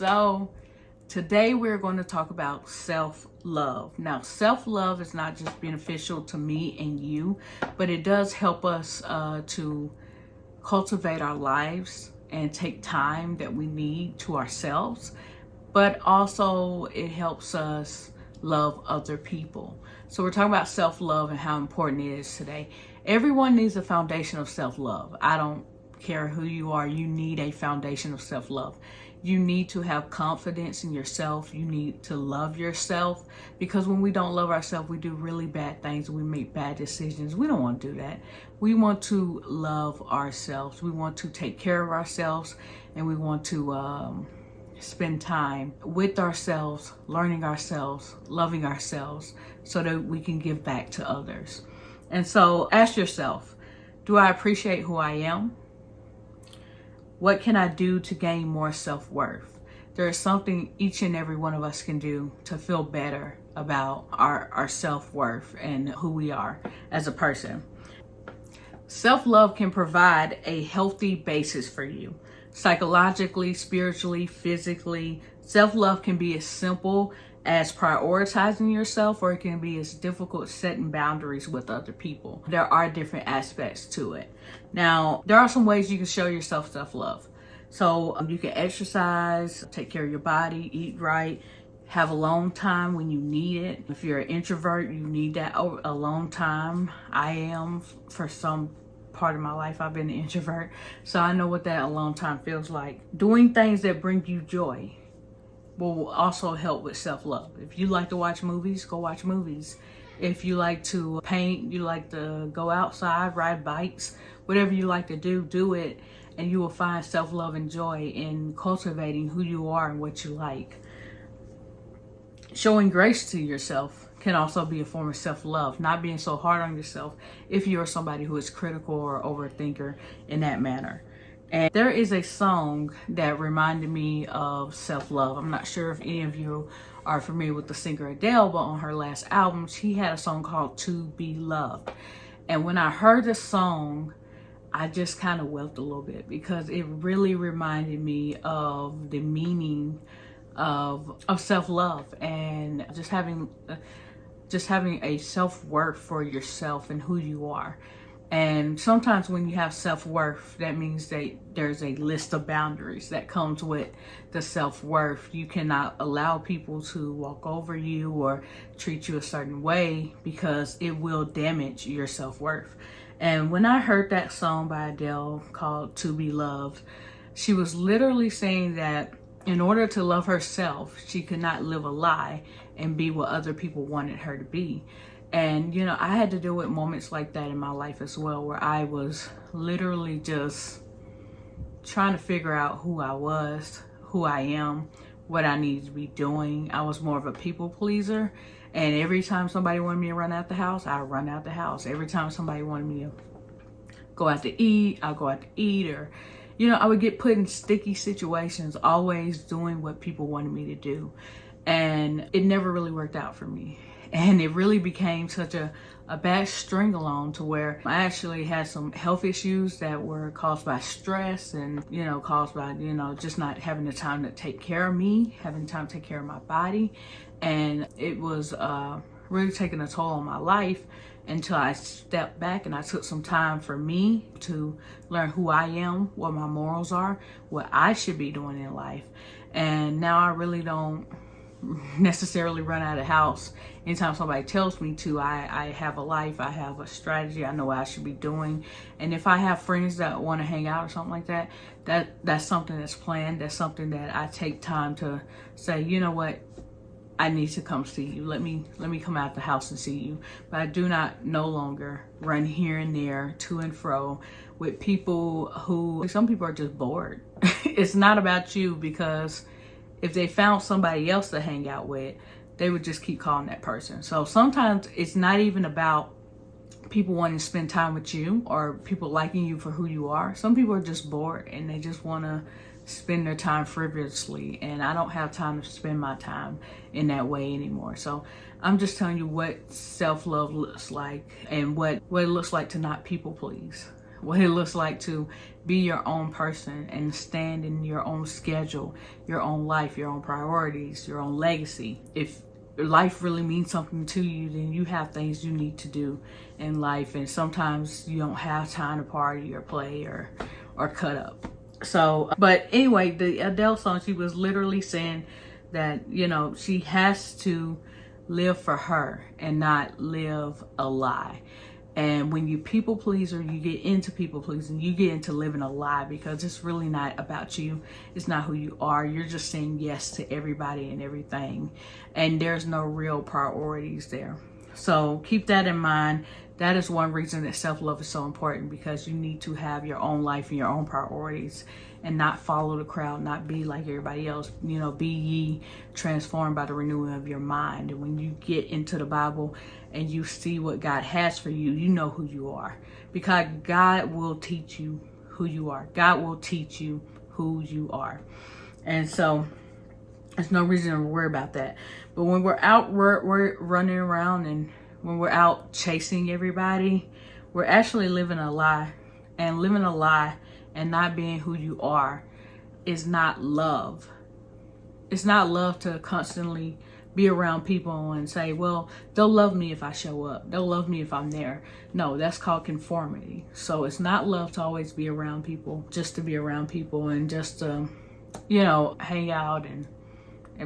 So today we're going to talk about self-love. Now, self-love is not just beneficial to me and you, but it does help us to cultivate our lives and take time that we need to ourselves, but also it helps us love other people. So we're talking about self-love and how important it is today. Everyone needs a foundation of self-love. I don't care who you are, you need a foundation of self-love. You need to have confidence in yourself. You need to love yourself, because when we don't love ourselves, we do really bad things. We make bad decisions. We don't want to do that. We want to love ourselves. We want to take care of ourselves, and we want to spend time with ourselves, learning ourselves, loving ourselves, so that we can give back to others. And so ask yourself, do I appreciate who I am? What can I do to gain more self-worth? There is something each and every one of us can do to feel better about our self-worth and who we are as a person. Self-love can provide a healthy basis for you. Psychologically, spiritually, physically. Self-love can be as simple as prioritizing yourself, or it can be as difficult as setting boundaries with other people. There are different aspects to it. Now, there are some ways you can show yourself self-love. So you can exercise, take care of your body, eat right, have alone time when you need it. If you're an introvert, you need that alone time. I am, for some part of my life, I've been an introvert, so I know what that alone time feels like. Doing things that bring you joy will also help with self-love. If you like to watch movies, go watch movies. If you like to paint, you like to go outside, ride bikes, whatever you like to do, do it, and you will find self-love and joy in cultivating who you are and what you like. Showing grace to yourself can also be a form of self-love, not being so hard on yourself if you're somebody who is critical or overthinker in that manner. And there is a song that reminded me of self-love. I'm not sure if any of you are familiar with the singer Adele, but on her last album, she had a song called To Be Loved. And when I heard the song, I just kind of wept a little bit, because it really reminded me of the meaning of self-love and just having a self-worth for yourself and who you are. And sometimes when you have self-worth, that means that there's a list of boundaries that comes with the self-worth. You cannot allow people to walk over you or treat you a certain way, because it will damage your self-worth. And when I heard that song by Adele called To Be Loved, she was literally saying that in order to love herself, she could not live a lie and be what other people wanted her to be. And, you know, I had to deal with moments like that in my life as well, where I was literally just trying to figure out who I was, who I am, what I needed to be doing. I was more of a people pleaser. And every time somebody wanted me to run out the house, I run out the house. Every time somebody wanted me to go out to eat, I'll go out to eat. Or, you know, I would get put in sticky situations, always doing what people wanted me to do. And it never really worked out for me. And it really became such a bad string along to where I actually had some health issues that were caused by stress and, you know, caused by, you know, just not having the time to take care of me, having time to take care of my body. And it was really taking a toll on my life until I stepped back and I took some time for me to learn who I am, what my morals are, what I should be doing in life. And now I really don't necessarily run out of the house anytime somebody tells me to. I have a life, I have a strategy, I know what I should be doing. And if I have friends that want to hang out or something like that, that's something that's planned. That's something that I take time to say, you know what, I need to come see you. Let me come out the house and see you. But I do not no longer run here and there, to and fro, with people who, some people are just bored. It's not about you, because if they found somebody else to hang out with, they would just keep calling that person. So sometimes it's not even about people wanting to spend time with you or people liking you for who you are. Some people are just bored and they just want to spend their time frivolously, and I don't have time to spend my time in that way anymore. So I'm just telling you what self-love looks like and what it looks like to not people please, what it looks like to be your own person and stand in your own schedule, your own life, your own priorities, your own legacy. If life really means something to you, then you have things you need to do in life, and sometimes you don't have time to party or play or cut up. So, but anyway, the Adele song, she was literally saying that, you know, she has to live for her and not live a lie. And when you people please, or you get into people pleasing, you get into living a lie, because it's really not about you. It's not who you are. You're just saying yes to everybody and everything. And there's no real priorities there. So keep that in mind. That is one reason that self-love is so important, because you need to have your own life and your own priorities and not follow the crowd, not be like everybody else. You know, be ye transformed by the renewing of your mind. And when you get into the Bible and you see what God has for you, you know who you are, because God will teach you who you are. God will teach you who you are. And so there's no reason to worry about that. But when we're out, we're running around, and when we're out chasing everybody, we're actually living a lie. And living a lie and not being who you are is not love. It's not love to constantly be around people and say, well, they'll love me if I show up. They'll love me if I'm there. No, that's called conformity. So it's not love to always be around people, just to be around people and just to, you know, hang out and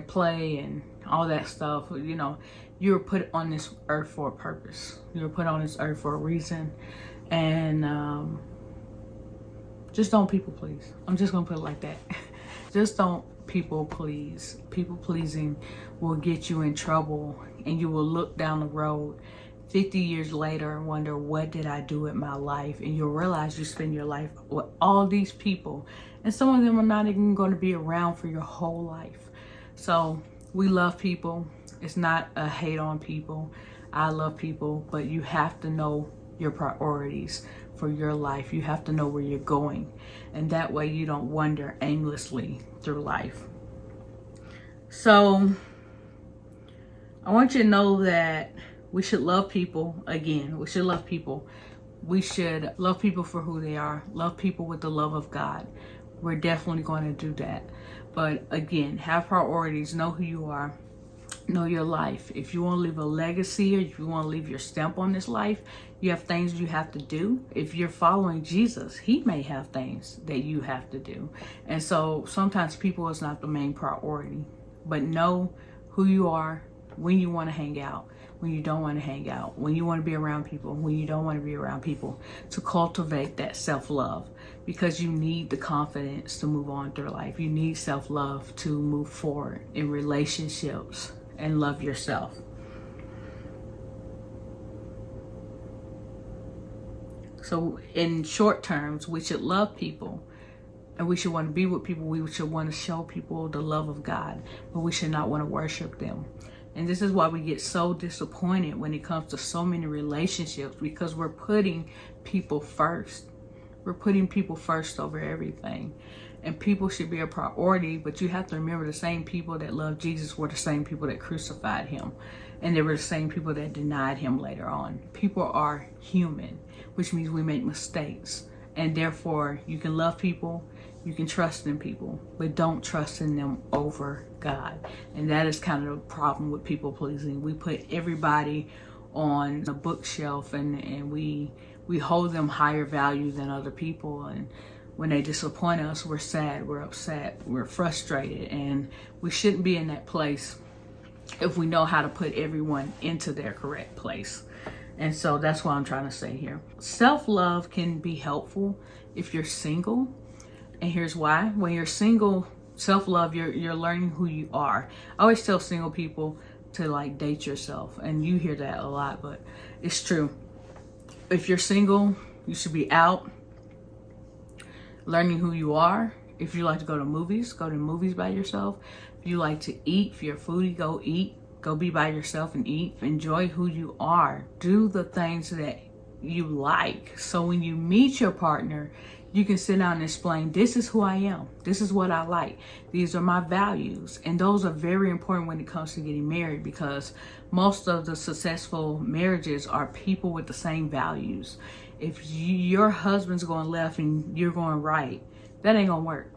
play and all that stuff. You know, you were put on this earth for a purpose. You were put on this earth for a reason. And just don't people please. I'm just gonna put it like that. Just don't people please. People pleasing will get you in trouble, and you will look down the road 50 years later and wonder, what did I do with my life? And you'll realize you spend your life with all these people, and some of them are not even going to be around for your whole life. So we love people. It's not a hate on people. I love people, but you have to know your priorities for your life. You have to know where you're going, and that way you don't wander aimlessly through life. So I want you to know that we should love people. Again, we should love people. We should love people for who they are. Love people with the love of God. We're definitely going to do that. But again, have priorities. Know who you are. Know your life. If you want to leave a legacy, or if you want to leave your stamp on this life, you have things you have to do. If you're following Jesus, he may have things that you have to do. And so sometimes people is not the main priority. But know who you are, when you want to hang out, when you don't want to hang out, when you want to be around people, when you don't want to be around people, to cultivate that self-love, because you need the confidence to move on through life. You need self-love to move forward in relationships and love yourself. So in short terms, we should love people, and we should want to be with people. We should want to show people the love of God, but we should not want to worship them. And this is why we get so disappointed when it comes to so many relationships, because we're putting people first. We're putting people first over everything. And people should be a priority, but you have to remember, the same people that loved Jesus were the same people that crucified him. And they were the same people that denied him later on. People are human, which means we make mistakes. And therefore, you can love people, you can trust in people, but don't trust in them over God. And that is kind of the problem with people pleasing. We put everybody on the bookshelf, and we hold them higher value than other people. And when they disappoint us, we're sad, we're upset, we're frustrated, and we shouldn't be in that place if we know how to put everyone into their correct place. And so that's what I'm trying to say here. Self-love can be helpful if you're single. And here's why. When you're single, self-love, you're learning who you are. I always tell single people to like date yourself. And you hear that a lot, but it's true. If you're single, you should be out learning who you are. If you like to go to movies, go to movies by yourself. If you like to eat, if you're a foodie, go eat. Go be by yourself and eat. Enjoy who you are. Do the things that you like. So when you meet your partner, you can sit down and explain, this is who I am. This is what I like. These are my values. And those are very important when it comes to getting married, because most of the successful marriages are people with the same values. If your husband's going left and you're going right, that ain't gonna work.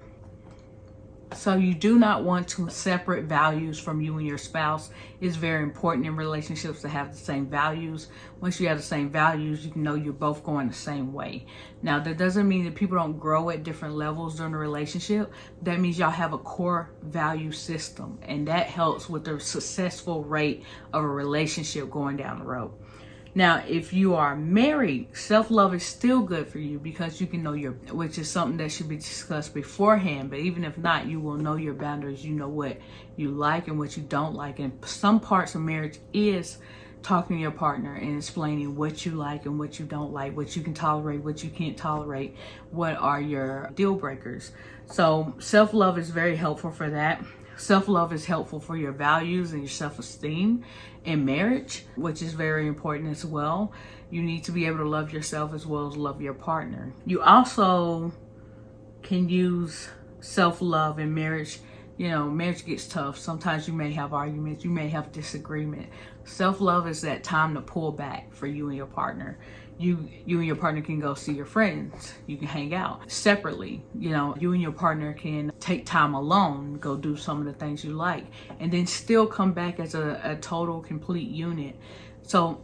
So you do not want to separate values from you and your spouse. It's very important in relationships to have the same values. Once you have the same values, you can know you're both going the same way. Now, that doesn't mean that people don't grow at different levels during the relationship. That means y'all have a core value system, and that helps with the successful rate of a relationship going down the road. Now, if you are married, self-love is still good for you because you can know which is something that should be discussed beforehand. But even if not, you will know your boundaries. You know what you like and what you don't like. And some parts of marriage is talking to your partner and explaining what you like and what you don't like, what you can tolerate, what you can't tolerate, what are your deal breakers. So self-love is very helpful for that. Self-love is helpful for your values and your self-esteem in marriage, which is very important as well. You need to be able to love yourself as well as love your partner. You also can use self-love in marriage. You know, marriage gets tough. Sometimes you may have arguments. You may have disagreement. Self-love is that time to pull back for you and your partner. You and your partner can go see your friends. You can hang out separately. You know, you and your partner can take time alone, go do some of the things you like, and then still come back as a total, complete unit. So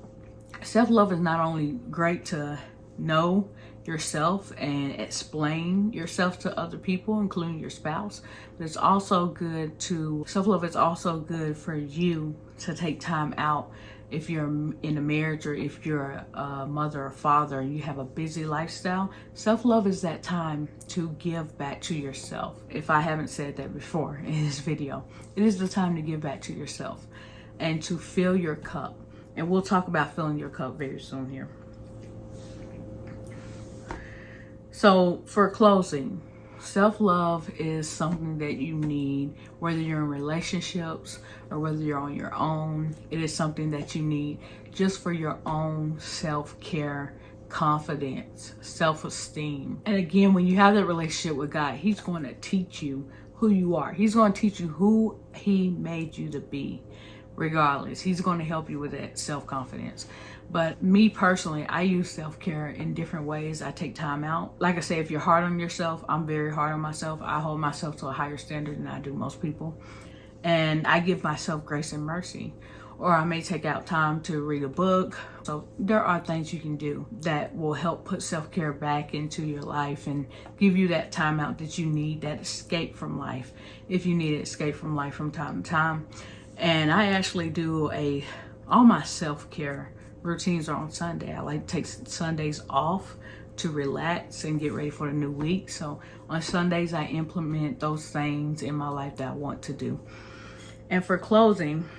self-love is not only great to know yourself and explain yourself to other people, including your spouse, but it's also good self-love is also good for you to take time out. If you're in a marriage or if you're a mother or father and you have a busy lifestyle, self-love is that time to give back to yourself. If I haven't said that before in this video, it is the time to give back to yourself and to fill your cup. And we'll talk about filling your cup very soon here. So for closing, self-love is something that you need, whether you're in relationships or whether you're on your own. It is something that you need just for your own self-care, confidence, self-esteem. And again, when you have that relationship with God, He's going to teach you who you are. He's going to teach you who He made you to be, regardless. He's going to help you with that self-confidence. But me personally, I use self-care in different ways. I take time out. Like I say, if you're hard on yourself, I'm very hard on myself. I hold myself to a higher standard than I do most people. And I give myself grace and mercy. Or I may take out time to read a book. So there are things you can do that will help put self-care back into your life and give you that time out that you need, that escape from life, if you need an escape from life from time to time. And I actually do all my self-care routines are on Sunday. I like to take Sundays off to relax and get ready for the new week. So on Sundays, I implement those things in my life that I want to do. And for closing,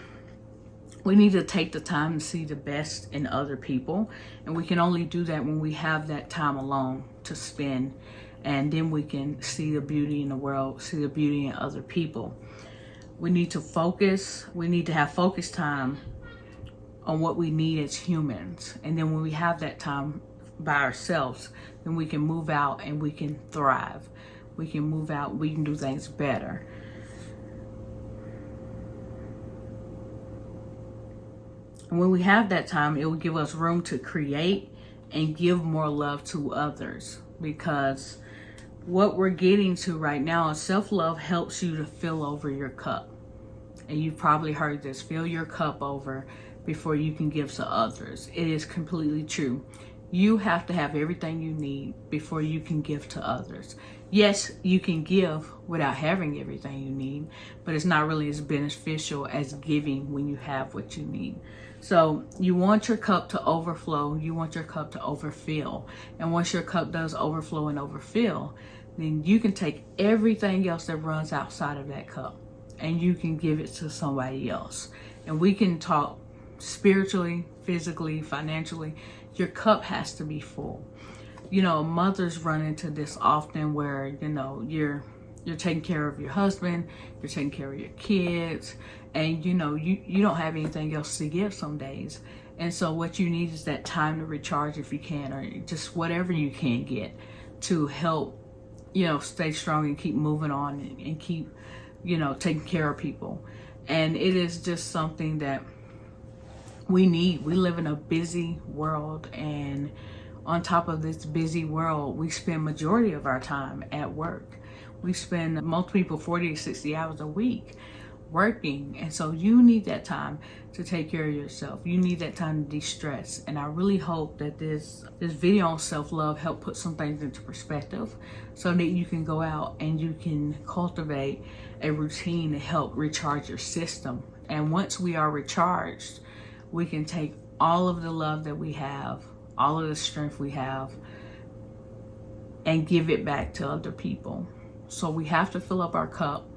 we need to take the time to see the best in other people. And we can only do that when we have that time alone to spend. And then we can see the beauty in the world, see the beauty in other people. We need to focus. We need to have focused time on what we need as humans. And then when we have that time by ourselves, then we can move out and we can thrive. We can move out, we can do things better. And when we have that time, it will give us room to create and give more love to others. Because what we're getting to right now is self-love helps you to fill over your cup. And you've probably heard this, fill your cup over before you can give to others. It is completely true. You have to have everything you need before you can give to others. Yes, you can give without having everything you need, but it's not really as beneficial as giving when you have what you need. So you want your cup to overflow. You want your cup to overfill. And once your cup does overflow and overfill, then you can take everything else that runs outside of that cup and you can give it to somebody else. And we can talk spiritually, physically, financially. Your cup has to be full. You know, mothers run into this often where, you know, you're taking care of your husband, you're taking care of your kids, and you know, you don't have anything else to give some days. And so what you need is that time to recharge if you can, or just whatever you can get to help, you know, stay strong and keep moving on and keep, you know, taking care of people. And it is just something that we need. We live in a busy world and on top of this busy world, we spend majority of our time at work. We spend, most people, 40 to 60 hours a week working. And so you need that time to take care of yourself. You need that time to de-stress. And I really hope that this video on self-love help put some things into perspective so that you can go out and you can cultivate a routine to help recharge your system. And once we are recharged, we can take all of the love that we have, all of the strength we have, and give it back to other people. So we have to fill up our cup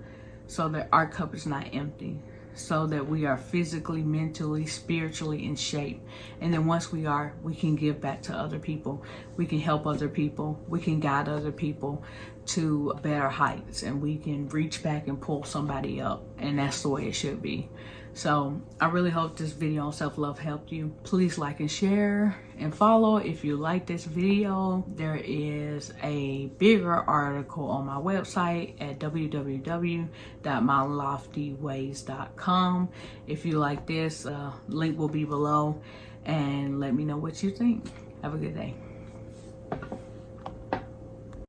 so that our cup is not empty, so that we are physically, mentally, spiritually in shape. And then once we are, we can give back to other people. We can help other people. We can guide other people to better heights, and we can reach back and pull somebody up. And that's the way it should be. So I really hope this video on self-love helped you. Please like and share and follow if you like this video. There is a bigger article on my website at www.myloftyways.com. If you like this, link will be below, and let me know what you think. Have a good day.